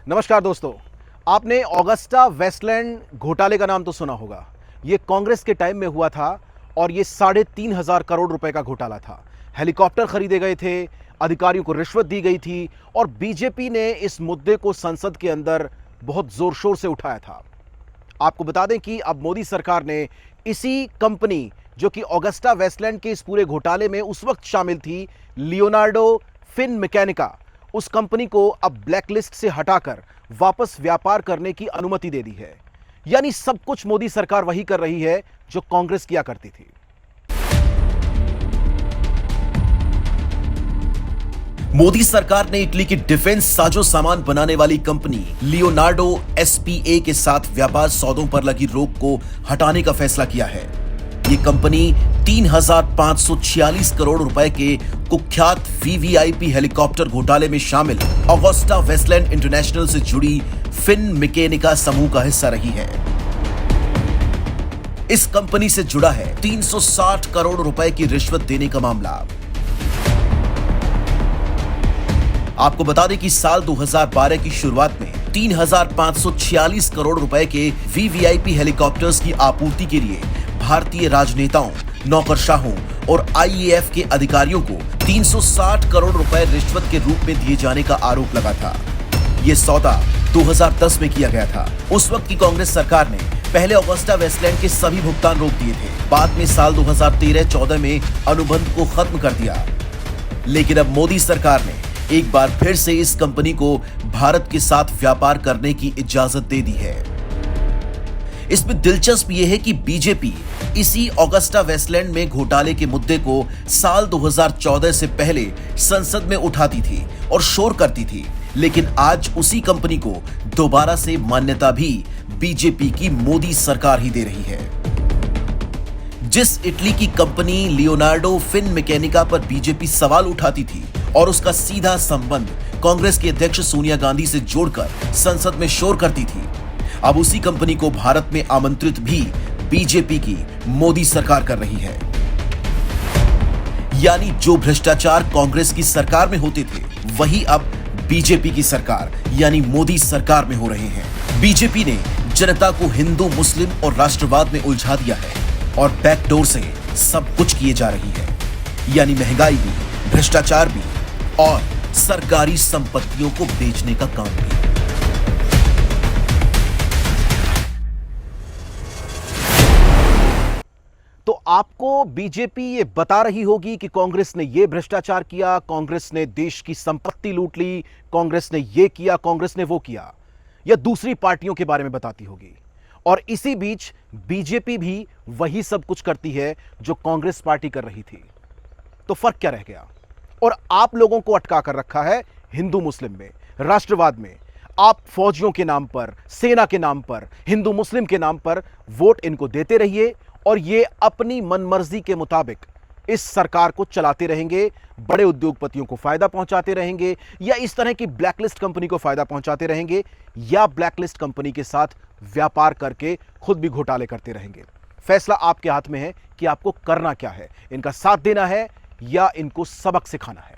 नमस्कार दोस्तों, आपने ऑगस्टा वेस्टलैंड घोटाले का नाम तो सुना होगा। ये कांग्रेस के टाइम में हुआ था और ये 3,500 करोड़ रुपए का घोटाला था। हेलीकॉप्टर खरीदे गए थे, अधिकारियों को रिश्वत दी गई थी और बीजेपी ने इस मुद्दे को संसद के अंदर बहुत जोर शोर से उठाया था। आपको बता दें कि अब मोदी सरकार ने इसी कंपनी जो कि ऑगस्टा वेस्टलैंड के इस पूरे घोटाले में उस वक्त शामिल थी, लियोनार्डो फिनमेकैनिका, उस कंपनी को अब ब्लैकलिस्ट से हटाकर वापस व्यापार करने की अनुमति दे दी है। यानी सब कुछ मोदी सरकार वही कर रही है जो कांग्रेस किया करती थी। मोदी सरकार ने इटली की डिफेंस साजो सामान बनाने वाली कंपनी लियोनार्डो एसपीए के साथ व्यापार सौदों पर लगी रोक को हटाने का फैसला किया है। ये कंपनी 3,546 करोड़ रुपए के कुख्यात वीवीआईपी हेलीकॉप्टर घोटाले में शामिल ऑगस्टा वेस्टलैंड इंटरनेशनल से जुड़ी फिनमेकैनिका समूह का हिस्सा रही है। इस कंपनी से जुड़ा है 360 करोड़ रुपए की रिश्वत देने का मामला। आपको बता दें कि साल 2012 की शुरुआत में 3,546 करोड़ रुपए के वीवीआईपी हेलीकॉप्टर्स की आपूर्ति के लिए भारतीय राजनेताओं, नौकरशाहों और आईएएफ के अधिकारियों को 360 करोड़ रुपए रिश्वत के रूप में दिए जाने का आरोप लगा था। यह सौदा 2010 में किया गया था। उस वक्त की कांग्रेस सरकार ने पहले ऑगस्टा वेस्टलैंड के सभी भुगतान रोक दिए थे। बाद में साल 2013-14 में अनुबंध को खत्म कर दिया। लेकिन अब मोदी सरकार ने एक बार फिर से इस कंपनी को भारत के साथ व्यापार करने की इजाजत दे दी है। इसमें दिलचस्प यह है कि बीजेपी इसी ऑगस्टा वेस्टलैंड में घोटाले के मुद्दे को साल 2014 से पहले संसद में उठाती थी और शोर करती थी, लेकिन आज उसी कंपनी को दोबारा से मान्यता भी बीजेपी की मोदी सरकार ही दे रही है। जिस इटली की कंपनी लियोनार्डो फिनमेकैनिका पर बीजेपी सवाल उठाती थी और उसका सीधा संबंध कांग्रेस की अध्यक्ष सोनिया गांधी से जोड़कर संसद में शोर करती थी, अब उसी कंपनी को भारत में आमंत्रित भी बीजेपी की मोदी सरकार कर रही है। यानी जो भ्रष्टाचार कांग्रेस की सरकार में होते थे, वही अब बीजेपी की सरकार यानी मोदी सरकार में हो रहे हैं। बीजेपी ने जनता को हिंदू, मुस्लिम और राष्ट्रवाद में उलझा दिया है और बैकडोर से सब कुछ किए जा रही है, यानी महंगाई भी, भ्रष्टाचार भी और सरकारी संपत्तियों को बेचने का काम भी। तो आपको बीजेपी ये बता रही होगी कि कांग्रेस ने ये भ्रष्टाचार किया, कांग्रेस ने देश की संपत्ति लूट ली, कांग्रेस ने ये किया, कांग्रेस ने वो किया, या दूसरी पार्टियों के बारे में बताती होगी। और इसी बीच बीजेपी भी वही सब कुछ करती है जो कांग्रेस पार्टी कर रही थी। तो फर्क क्या रह गया? और आप लोगों को अटका कर रखा है हिंदू मुस्लिम में, राष्ट्रवाद में। आप फौजियों के नाम पर, सेना के नाम पर, हिंदू मुस्लिम के नाम पर वोट इनको देते रहिए और ये अपनी मनमर्जी के मुताबिक इस सरकार को चलाते रहेंगे, बड़े उद्योगपतियों को फायदा पहुंचाते रहेंगे, या इस तरह की ब्लैकलिस्ट कंपनी को फायदा पहुंचाते रहेंगे, या ब्लैकलिस्ट कंपनी के साथ व्यापार करके खुद भी घोटाले करते रहेंगे। फैसला आपके हाथ में है कि आपको करना क्या है, इनका साथ देना है या इनको सबक सिखाना है।